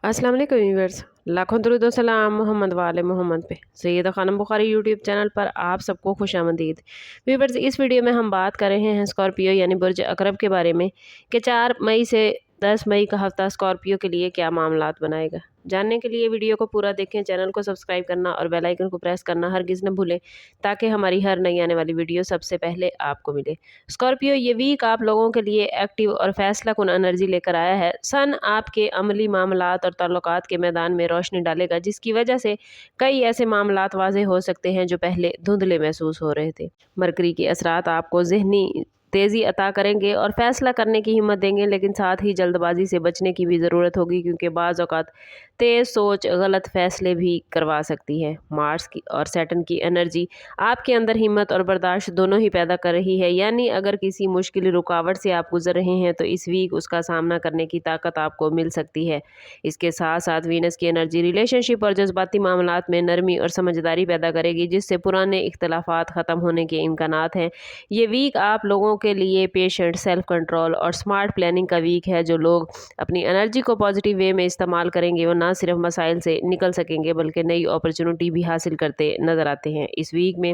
अस्सलाम वालेकुम व्यूअर्स, लाखों दरूद व सलाम मोहम्मद वाले मोहम्मद पे। सैयदा खानम बुखारी यूट्यूब चैनल पर आप सबको खुश आमदीद। व्यूअर्स, इस वीडियो में हम बात कर रहे हैं स्कॉर्पियो यानी बुर्ज अकरब के बारे में कि 4 मई से 10 मई का हफ्ता स्कॉर्पियो के लिए क्या मामलात बनाएगा। जानने के लिए वीडियो को पूरा देखें, चैनल को सब्सक्राइब करना और बेल आइकन को प्रेस करना हरगिज़ न भूलें ताकि हमारी हर नई आने वाली वीडियो सबसे पहले आपको मिले। स्कॉर्पियो ये वीक आप लोगों के लिए एक्टिव और फैसला कुन एनर्जी लेकर आया है। सन आपके अमली मामलात और ताल्लुकात के मैदान में रोशनी डालेगा, जिसकी वजह से कई ऐसे मामलात वाज़ेह हो सकते हैं जो पहले धुंधले महसूस हो रहे थे। मरकरी के असरात आपको ज़हनी तेज़ी अता करेंगे और फ़ैसला करने की हिम्मत देंगे, लेकिन साथ ही जल्दबाजी से बचने की भी ज़रूरत होगी, क्योंकि बाज़ औक़ात तेज़ सोच गलत फ़ैसले भी करवा सकती है। मार्स की और सैटर्न की एनर्जी आपके अंदर हिम्मत और बर्दाश्त दोनों ही पैदा कर रही है, यानी अगर किसी मुश्किल रुकावट से आप गुजर रहे हैं तो इस वीक उसका सामना करने की ताकत आपको मिल सकती है। इसके साथ साथ वीनस की एनर्जी रिलेशनशिप और जज्बाती मामलात में नरमी और समझदारी पैदा करेगी, जिससे पुराने इख्तलाफात ख़त्म होने के इम्कानात हैं। ये वीक आप लोगों के लिए पेशेंट, सेल्फ कंट्रोल और स्मार्ट प्लानिंग का वीक है। जो लोग अपनी एनर्जी को पॉजिटिव वे में इस्तेमाल करेंगे वो ना सिर्फ मसाइल से निकल सकेंगे बल्कि नई अपॉर्चुनिटी भी हासिल करते नज़र आते हैं। इस वीक में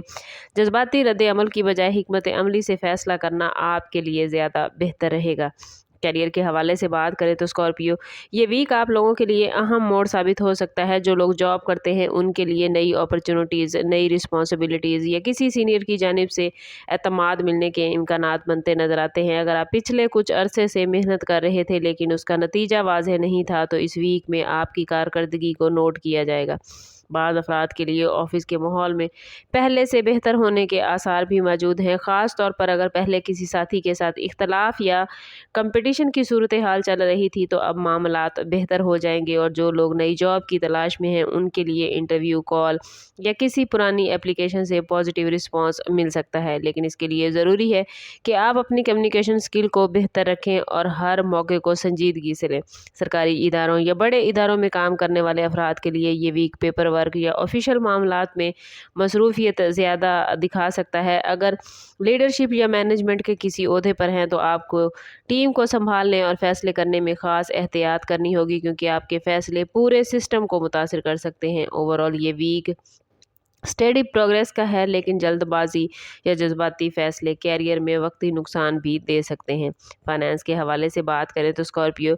जज्बाती रद्द अमल की बजाय हिकमत अमली से फ़ैसला करना आपके लिए ज़्यादा बेहतर रहेगा। करियर के हवाले से बात करें तो स्कॉर्पियो ये वीक आप लोगों के लिए अहम मोड़ साबित हो सकता है। जो लोग जॉब करते हैं उनके लिए नई अपॉर्चुनिटीज़, नई रिस्पॉन्सिबिलिटीज़ या किसी सीनियर की जानिब से एतमाद मिलने के इम्कानात बनते नज़र आते हैं। अगर आप पिछले कुछ अरसे से मेहनत कर रहे थे लेकिन उसका नतीजा वाज़ेह नहीं था, तो इस वीक में आपकी कारकर्दगी को नोट किया जाएगा। बाज़ अफराद के लिए ऑफिस के माहौल में पहले से बेहतर होने के आसार भी मौजूद हैं, ख़ास तौर पर अगर पहले किसी साथी के साथ इख्तलाफ या कंपटीशन की सूरत हाल चल रही थी तो अब मामलात बेहतर हो जाएंगे। और जो लोग नई जॉब की तलाश में हैं उनके लिए इंटरव्यू कॉल या किसी पुरानी एप्लीकेशन से पॉजिटिव रिस्पॉन्स मिल सकता है, लेकिन इसके लिए ज़रूरी है कि आप अपनी कम्युनिकेशन स्किल को बेहतर रखें और हर मौके को संजीदगी से लें। सरकारी इदारों या बड़े इदारों में काम करने वाले अफराद के लिए ये वीक पेपर वर्क या ऑफिशियल मामलात में मसरूफियत ज़्यादा दिखा सकता है। अगर लीडरशिप या मैनेजमेंट के किसी ओहदे पर हैं तो आपको टीम को संभालने और फैसले करने में ख़ास एहतियात करनी होगी, क्योंकि आपके फैसले पूरे सिस्टम को मुतासिर कर सकते हैं। ओवरऑल ये वीक स्टेडी प्रोग्रेस का है, लेकिन जल्दबाजी या जज्बाती फैसले कैरियर में वक्ती नुकसान भी दे सकते हैं। फाइनेंस के हवाले से बात करें तो स्कॉर्पियो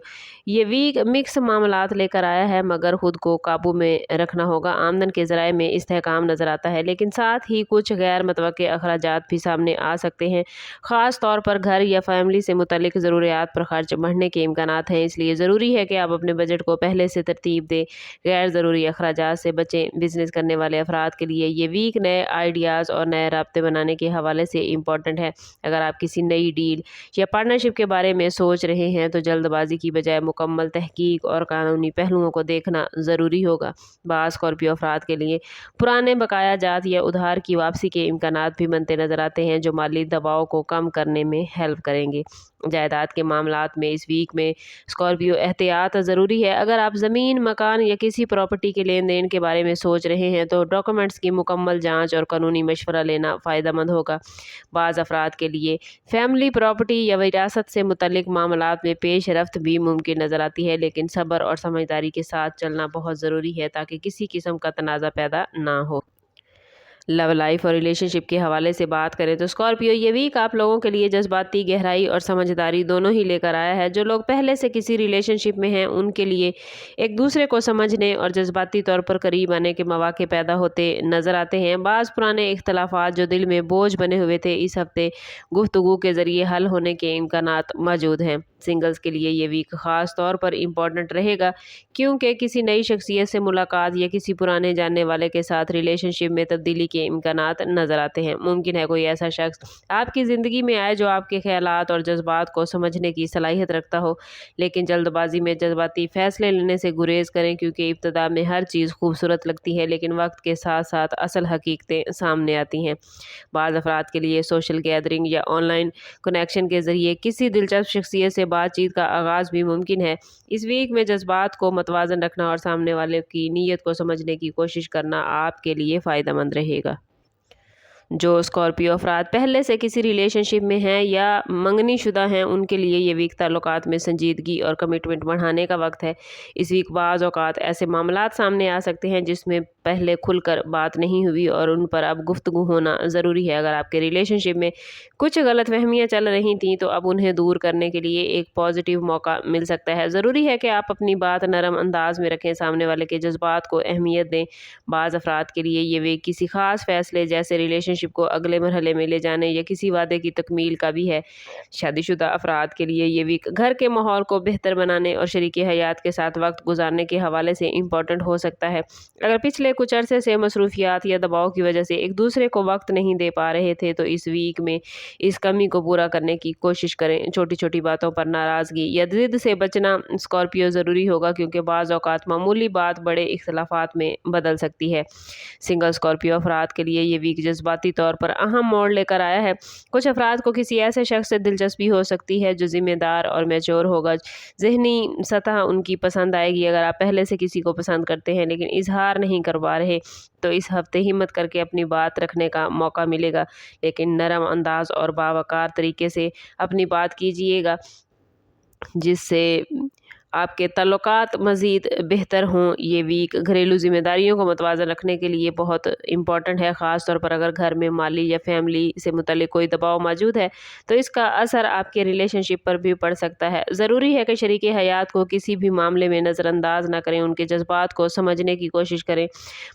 ये वीक मिक्स मामलात लेकर आया है, मगर खुद को काबू में रखना होगा। आमदन के ज़राए में इस्तेहकाम नज़र आता है, लेकिन साथ ही कुछ गैर मुतवक्के अखराजात भी सामने आ सकते हैं। ख़ास तौर पर घर या फैमिली से मुतल्लिक ज़रूरियात पर खर्च बढ़ने के इम्कानात हैं, इसलिए ज़रूरी है कि आप अपने बजट को पहले से तरतीब दें, गैर ज़रूरी अखराजात से बचें। बिजनेस करने वाले अफराद के लिए ये वीक नए आइडियाज़ और नए राब्ते बनाने के हवाले से इम्पॉर्टेंट है। अगर आप किसी नई डील या पार्टनरशिप के बारे में सोच रहे हैं तो जल्दबाजी की बजाय मुकम्मल तहकीक और कानूनी पहलुओं को देखना ज़रूरी होगा। बाज़ स्कॉर्पियो अफराद के लिए पुराने बकाया जात या उधार की वापसी के इम्कानात भी बनते नज़र आते हैं, जो माली दबाव को कम करने में हेल्प करेंगे। जायदाद के मामलात में इस वीक में स्कॉर्पियो एहतियात ज़रूरी है। अगर आप ज़मीन, मकान या किसी प्रॉपर्टी के लेन देन के बारे में सोच रहे हैं तो डॉक्यूमेंट्स की मुकम्मल जांच और कानूनी मशवरा लेना फ़ायदेमंद होगा। बाज़ अफराद के लिए फैमिली प्रॉपर्टी या विरासत से मुतल्लिक मामलात में पेश रफ्त भी मुमकिन नज़र आती है, लेकिन सब्र और समझदारी के साथ चलना बहुत ज़रूरी है ताकि किसी किस्म का तनाज़ा पैदा ना हो। लव लाइफ और रिलेशनशिप के हवाले से बात करें तो स्कॉर्पियो ये वीक आप लोगों के लिए जज्बाती गहराई और समझदारी दोनों ही लेकर आया है। जो लोग पहले से किसी रिलेशनशिप में हैं उनके लिए एक दूसरे को समझने और जज्बाती तौर पर करीब आने के मौके पैदा होते नज़र आते हैं। बाज़ पुराने इख्तलाफात जो दिल में बोझ बने हुए थे इस हफ्ते गुफ्तगू के ज़रिए हल होने के इम्कानात मौजूद हैं। सिंगल्स के लिए ये वीक ख़ास तौर पर इम्पॉर्टेंट रहेगा, क्योंकि किसी नई शख्सियत से मुलाकात या किसी पुराने जानने वाले के साथ रिलेशनशिप में तब्दीली के इम्कानात नज़र आते हैं। मुमकिन है कोई ऐसा शख्स आपकी ज़िंदगी में आए जो आपके ख्यालात और जज्बात को समझने की सलाहियत रखता हो, लेकिन जल्दबाजी में जज्बाती फ़ैसले लेने से गुरेज करें, क्योंकि इब्तदा में हर चीज़ खूबसूरत लगती है लेकिन वक्त के साथ साथ असल हकीकतें सामने आती हैं। बाज़ अफराद के लिए सोशल गैदरिंग या ऑनलाइन कनेक्शन के ज़रिए किसी दिलचस्प शख्सियत से बातचीत का आगाज़ भी मुमकिन है। इस वीक में जज्बात को मतवाज़न रखना और सामने वाले की नीयत को समझने की कोशिश करना आपके लिए फ़ायदेमंद रहेगा। जो स्कॉर्पियो अफराद पहले से किसी रिलेशनशिप में हैं या मंगनी शुदा हैं, उनके लिए ये वीक ताल्लुकात में संजीदगी और कमिटमेंट बढ़ाने का वक्त है। इस वीक बाज़ औक़ात ऐसे मामलात सामने आ सकते हैं जिसमें पहले खुलकर बात नहीं हुई और उन पर अब गुफ्तगू होना ज़रूरी है। अगर आपके रिलेशनशिप में कुछ गलतफहमियां चल रही थीं तो अब उन्हें दूर करने के लिए एक पॉजिटिव मौका मिल सकता है। ज़रूरी है कि आप अपनी बात नरम अंदाज में रखें, सामने वाले के जज्बात को अहमियत दें। बाज़ अफराद के लिए ये वीक किसी ख़ास फैसले जैसे रिलेशनशिप को अगले मरहले में ले जाने या किसी वादे की तकमील का भी है। शादीशुदा अफराद के लिए ये वीक घर के माहौल को बेहतर बनाने और शरीके हयात के साथ वक्त गुजारने के हवाले से इम्पॉर्टेंट हो सकता है। अगर पिछले कुछ अरसे से मसरूफियात या दबाव की वजह से एक दूसरे को वक्त नहीं दे पा रहे थे तो इस वीक में इस कमी को पूरा करने की कोशिश करें। छोटी छोटी बातों पर नाराज़गी या ज़िद से बचना स्कॉर्पियो ज़रूरी होगा, क्योंकि बाज़ औक़ात मामूली बात बड़े इख्तलाफात में बदल सकती है। सिंगल स्कॉर्पियो अफराद के लिए ये वीक जज्बाती तौर पर अहम मोड़ लेकर आया है। कुछ अफराद को किसी ऐसे शख्स से दिलचस्पी हो सकती है जो ज़िम्मेदार और मैच्योर होगा। ज़हनी सतह उनकी पसंद आएगी। अगर आप पहले से किसी को पसंद करते हैं लेकिन इजहार नहीं करवा रहे तो इस हफ्ते हिम्मत करके अपनी बात रखने का मौका मिलेगा, लेकिन नरम अंदाज और बावकार तरीके से अपनी बात कीजिएगा जिससे आपके ताल्लुकात मज़ीद बेहतर हों। ये वीक घरेलू ज़िम्मेदारियों को मतवाज़न रखने के लिए बहुत इम्पॉर्टेंट है, ख़ास तौर पर अगर घर में माली या फैमिली से मुतल्लिक कोई दबाव मौजूद है तो इसका असर आपके रिलेशनशिप पर भी पड़ सकता है। ज़रूरी है कि शरीके हयात को किसी भी मामले में नज़रअंदाज ना करें, उनके जज्बात को समझने की कोशिश करें।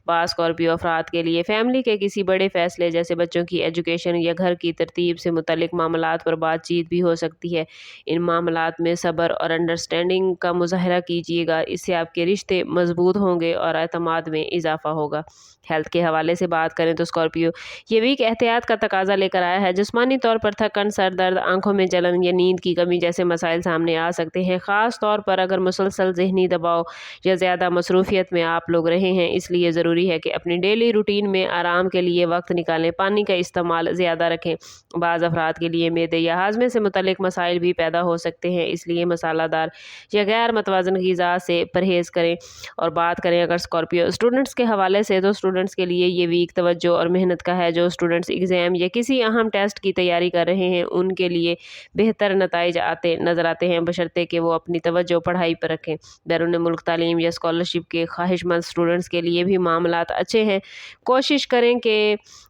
बाज़ स्कॉर्पियो अफराद के लिए फैमिली के किसी बड़े फ़ैसले जैसे बच्चों की एजुकेशन या घर की तरतीब से मुतल्लिक मामलात पर बातचीत भी हो सकती है। इन मामलात में सब्र और अंडरस्टैंडिंग का मुज़ाहरा कीजिएगा, इससे आपके रिश्ते मजबूत होंगे और एतमाद में इजाफा होगा। हेल्थ के हवाले से बात करें तो स्कॉर्पियो ये वीक एहतियात का तकाजा लेकर आया है। जिस्मानी तौर पर थकन, सर दर्द, आंखों में जलन या नींद की कमी जैसे मसाइल सामने आ सकते हैं, ख़ास तौर पर अगर मुसलसल ज़हनी दबाव या ज़्यादा मसरूफियत में आप लोग रहे हैं। इसलिए ज़रूरी है कि अपनी डेली रूटीन में आराम के लिए वक्त निकालें। पानी का इस्तेमाल ज़्यादा रखें। बाज़ अफराद के लिए मैदे या हाजमे से मुतल्लिक मसाइल भी पैदा हो सकते हैं, इसलिए मसालादार या गैर मतवाज़न ग़िज़ा से परहेज़ करें। और बात करें अगर स्कॉर्पियो स्टूडेंट्स के हवाले से तो स्टूडेंट्स के लिए ये वीक तवज्जो और मेहनत का है। जो स्टूडेंट्स एग्ज़ाम या किसी अहम टेस्ट की तैयारी कर रहे हैं उनके लिए बेहतर नताइज नज़र आते हैं, बशर्ते कि वो अपनी तवज्जो पढ़ाई पर रखें। बैरून मुल्क तालीम या स्कॉलरशिप के ख्वाहिशमंद स्टूडेंट्स के लिए भी मामलात अच्छे हैं। कोशिश करें कि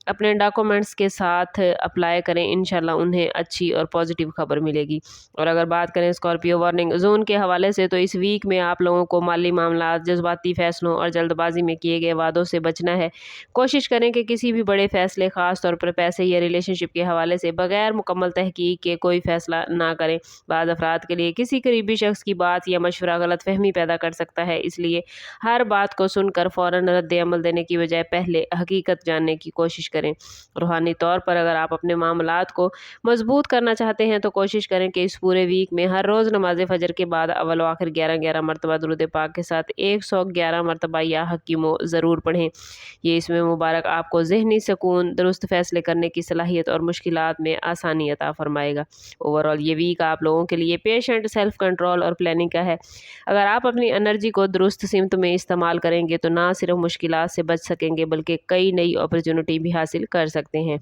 अपने डॉक्यूमेंट्स के साथ अप्लाई करें, इंशाल्लाह उन्हें अच्छी और पॉजिटिव खबर मिलेगी। और अगर बात करें स्कॉर्पियो वार्निंग जोन के हवाले से तो इस वीक में आप लोगों को माली मामलात, जज्बाती फ़ैसलों और जल्दबाजी में किए गए वादों से बचना है। कोशिश करें कि किसी भी बड़े फ़ैसले, ख़ास तौर पर पैसे या रिलेशनशिप के हवाले से बगैर मुकम्मल तहकीक के कोई फ़ैसला ना करें। बाज़ अफराद के लिए किसी करीबी शख्स की बात या मशवरा गलतफहमी पैदा कर सकता है, इसलिए हर बात को सुनकर फ़ौरन रद्द-ए-अमल देने की बजाय पहले हकीकत जानने की कोशिश करें। रूहानी तौर पर अगर आप अपने मामलात को मजबूत करना चाहते हैं तो कोशिश करें कि इस पूरे वीक में हर रोज़ नमाज फ़जर के बाद अव्वल व आखिर 11-11 मरतबा दुरूद पाक के साथ 111 मरतबा या हकीमो ज़रूर पढ़ें। ये इसमें मुबारक आपको ज़हनी सुकून, दुरुस्त फ़ैसले करने की सलाहियत और मुश्किलात में आसानी अता फ़रमाएगा। ओवरऑल ये वीक आप लोगों के लिए पेशेंट, सेल्फ कंट्रोल और प्लानिंग का है। अगर आप अपनी एनर्जी को दुरुस्त सिमत में इस्तेमाल करेंगे तो ना सिर्फ मुश्किलात से बच सकेंगे बल्कि कई नई अपॉर्चुनिटी भी हासिल कर सकते हैं।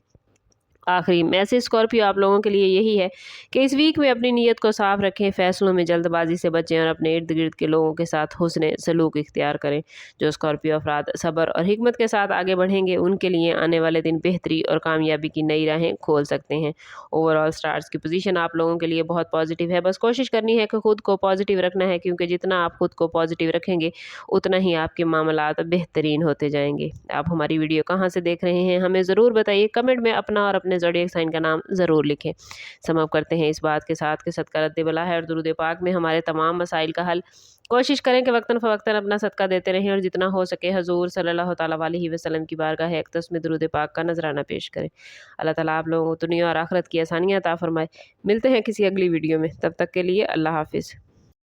आखिरी मैसेज स्कॉर्पियो आप लोगों के लिए यही है कि इस वीक में अपनी नीयत को साफ रखें, फ़ैसलों में जल्दबाजी से बचें और अपने इर्द गिर्द के लोगों के साथ हुस्न सलूक इख्तियार करें। जो स्कॉर्पियो अफराद सब्र और हिकमत के साथ आगे बढ़ेंगे उनके लिए आने वाले दिन बेहतरी और कामयाबी की नई राहें खोल सकते हैं। ओवरऑल स्टार्स की पोजीशन आप लोगों के लिए बहुत पॉजिटिव है। बस कोशिश करनी है कि खुद को पॉजिटिव रखना है, क्योंकि जितना आप खुद को पॉजिटिव रखेंगे उतना ही आपके मामलात बेहतरीन होते जाएंगे। आप हमारी वीडियो कहाँ से देख रहे हैं हमें ज़रूर बताइए। कमेंट में अपना और अपने ज़ोडिएक साइन का नाम ज़रूर लिखें। समाप्त करते हैं इस बात के साथ कि सदका रद्द बला है और दुरूद पाक में हमारे तमाम मसाइल का हल। कोशिश करें कि वक्तन फ़वक्तन अपना सदका देते रहें और जितना हो सके हजूर सल्लल्लाहु तआला अलैहि वसल्लम की बारगाह अक़दस में दुरूद पाक का नजराना पेश करें। अल्लाह ताला आप लोगों को दुनिया और आखिरत की आसानियाँ अता फरमाए। मिलते हैं किसी अगली वीडियो में, तब तक के लिए अल्लाह हाफिज़।